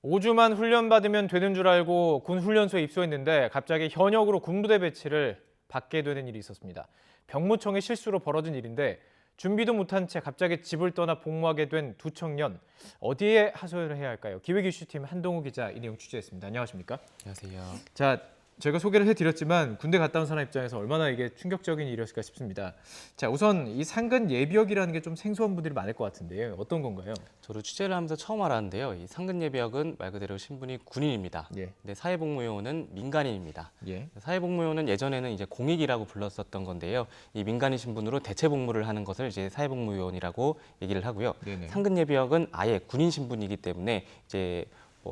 5주만 훈련받으면 되는 줄 알고 군 훈련소에 입소했는데 갑자기 현역으로 군부대 배치를 받게 되는 일이 있었습니다. 병무청의 실수로 벌어진 일인데 준비도 못한 채 갑자기 집을 떠나 복무하게 된 두 청년. 어디에 하소연을 해야 할까요? 기획 이슈팀 한동우 기자 이 내용 취재했습니다. 안녕하십니까? 안녕하세요. 자, 제가 소개를 해드렸지만 군대 갔다 온 사람 입장에서 얼마나 이게 충격적인 일이었을까 싶습니다. 자, 우선 이 상근 예비역이라는 게 좀 생소한 분들이 많을 것 같은데요. 어떤 건가요? 저도 취재를 하면서 처음 알았는데요. 이 상근예비역은 말 그대로 신분이 군인입니다. 예. 근데 사회복무요원은 민간인입니다. 예. 사회복무요원은 예전에는 이제 공익이라고 불렀었던 건데요. 이 민간인 신분으로 대체 복무를 하는 것을 이제 사회복무요원이라고 얘기를 하고요. 네네. 상근예비역은 아예 군인 신분이기 때문에 이제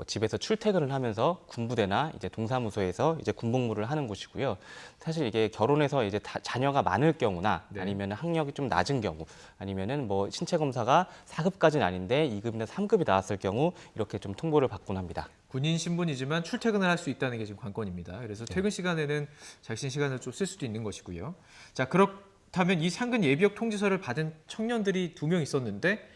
집에서 출퇴근을 하면서 군부대나 이제 동사무소에서 이제 군복무를 하는 곳이고요. 사실 이게 결혼해서 이제 자녀가 많을 경우나 네. 아니면 학력이 좀 낮은 경우 아니면은 뭐 신체 검사가 4급까지는 아닌데 2급이나 3급이 나왔을 경우 이렇게 좀 통보를 받곤 합니다. 군인 신분이지만 출퇴근을 할 수 있다는 게 지금 관건입니다. 그래서 퇴근 시간에는 자신 시간을 좀 쓸 수도 있는 것이고요. 자, 그렇다면 이 상근 예비역 통지서를 받은 청년들이 2명 있었는데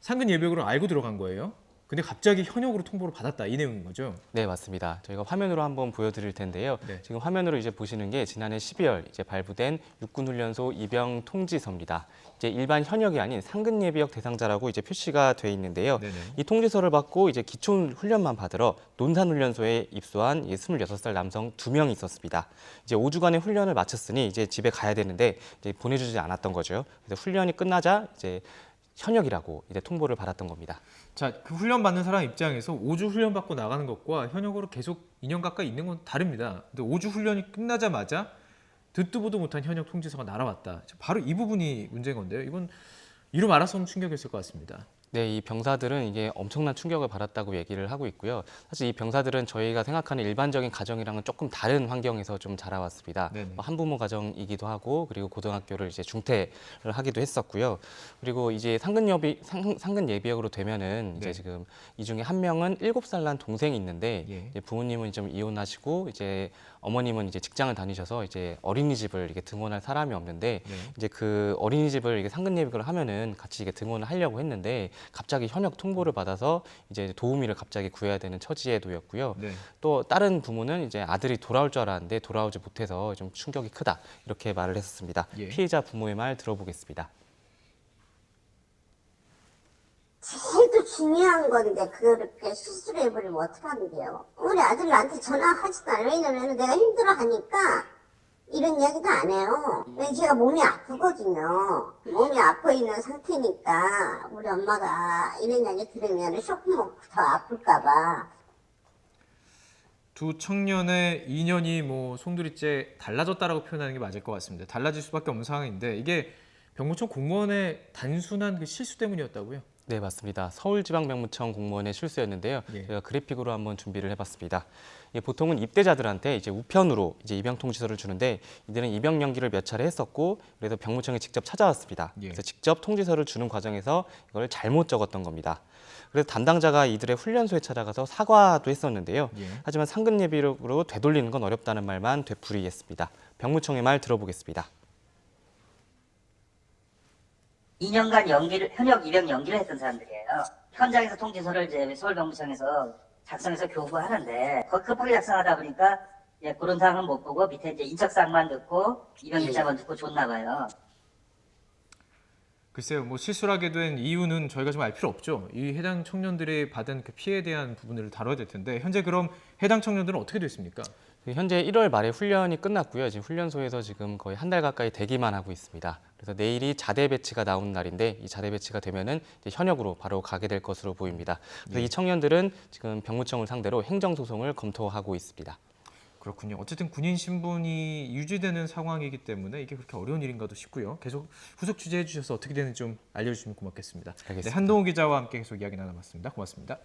상근 예비역으로 알고 들어간 거예요. 근데 갑자기 현역으로 통보를 받았다 이 내용인 거죠. 네, 맞습니다. 저희가 화면으로 한번 보여드릴 텐데요. 네. 지금 화면으로 이제 보시는 게 지난해 12월 이제 발부된 육군훈련소 입영 통지서입니다. 이제 일반 현역이 아닌 상근 예비역 대상자라고 이제 표시가 돼 있는데요. 네네. 이 통지서를 받고 이제 기초 훈련만 받으러 논산훈련소에 입소한 26살 남성 2명이 있었습니다. 이제 5주간의 훈련을 마쳤으니 이제 집에 가야 되는데 이제 보내주지 않았던 거죠. 그래서 훈련이 끝나자 이제 현역이라고 이제 통보를 받았던 겁니다. 자, 그 훈련 받는 사람 입장에서 5주 훈련 받고 나가는 것과 현역으로 계속 2년 가까이 있는 건 다릅니다. 근데 5주 훈련이 끝나자마자 듣도 보도 못한 현역 통지서가 날아왔다. 바로 이 부분이 문제인 건데요. 이건 이루 말할 수 없는 충격이었을 것 같습니다. 네, 이 병사들은 이게 엄청난 충격을 받았다고 얘기를 하고 있고요. 사실 이 병사들은 저희가 생각하는 일반적인 가정이랑은 조금 다른 환경에서 좀 자라왔습니다. 네네. 한부모 가정이기도 하고 그리고 고등학교를 이제 중퇴를 하기도 했었고요. 그리고 이제 상근 예비역으로 되면은 이제 네. 지금 이 중에 한 명은 7살 난 동생이 있는데 예. 이제 부모님은 좀 이혼하시고 이제 어머님은 이제 직장을 다니셔서 이제 어린이집을 이렇게 등원할 사람이 없는데 네. 이제 그 어린이집을 이게 상근 예비역을 하면은 같이 이게 등원을 하려고 했는데 갑자기 현역 통보를 받아서 이제 도우미를 갑자기 구해야 되는 처지에 놓였고요. 네. 또 다른 부모는 이제 아들이 돌아올 줄 알았는데 돌아오지 못해서 좀 충격이 크다 이렇게 말을 했었습니다. 예. 피해자 부모의 말 들어보겠습니다. 제일 중요한 건데 그렇게 수술해버리면 어떡하는데요. 우리 아들 나한테 전화하지도 않아요. 왜냐면 내가 힘들어하니까 이런 이야기도 안 해요. 왜냐면 제가 몸이 아프거든요. 몸이 아파 있는 상태니까 우리 엄마가 이런 이야기 들으면 쇼크 먹고 더 아플까봐. 두 청년의 인연이 뭐 송두리째 달라졌다라고 표현하는 게 맞을 것 같습니다. 달라질 수밖에 없는 상황인데 이게 병무청 공무원의 단순한 그 실수 때문이었다고요? 네, 맞습니다. 서울지방병무청 공무원의 실수였는데요. 예. 제가 그래픽으로 한번 준비를 해봤습니다. 보통은 입대자들한테 이제 우편으로 이제 입영 통지서를 주는데 이들은 입영 연기를 몇 차례 했었고 그래서 병무청에 직접 찾아왔습니다. 예. 그래서 직접 통지서를 주는 과정에서 이걸 잘못 적었던 겁니다. 그래서 담당자가 이들의 훈련소에 찾아가서 사과도 했었는데요. 예. 하지만 상근 예비역으로 되돌리는 건 어렵다는 말만 되풀이했습니다. 병무청의 말 들어보겠습니다. 2년간 현역 입영 연기를 했던 사람들이에요. 현장에서 통지서를 이제 서울병무청에서 작성해서 교부하는데 급하게 작성하다 보니까 그런 사항은 못 보고 밑에 이제 인적사항만 넣고 입영 일자만 넣고 줬나 봐요. 글쎄요, 뭐 실수를 하게 된 이유는 저희가 좀 알 필요 없죠. 이 해당 청년들이 받은 그 피해에 대한 부분을 다뤄야 될 텐데 현재 그럼 해당 청년들은 어떻게 됐습니까? 현재 1월 말에 훈련이 끝났고요. 지금 훈련소에서 지금 거의 한 달 가까이 대기만 하고 있습니다. 그래서 내일이 자대 배치가 나오는 날인데 이 자대 배치가 되면은 이제 현역으로 바로 가게 될 것으로 보입니다. 그래서 이 청년들은 지금 병무청을 상대로 행정소송을 검토하고 있습니다. 그렇군요. 어쨌든 군인 신분이 유지되는 상황이기 때문에 이게 그렇게 어려운 일인가도 싶고요. 계속 후속 취재해 주셔서 어떻게 되는지 좀 알려주시면 고맙겠습니다. 알겠습니다. 네, 한동우 기자와 함께 계속 이야기 나눠봤습니다. 고맙습니다.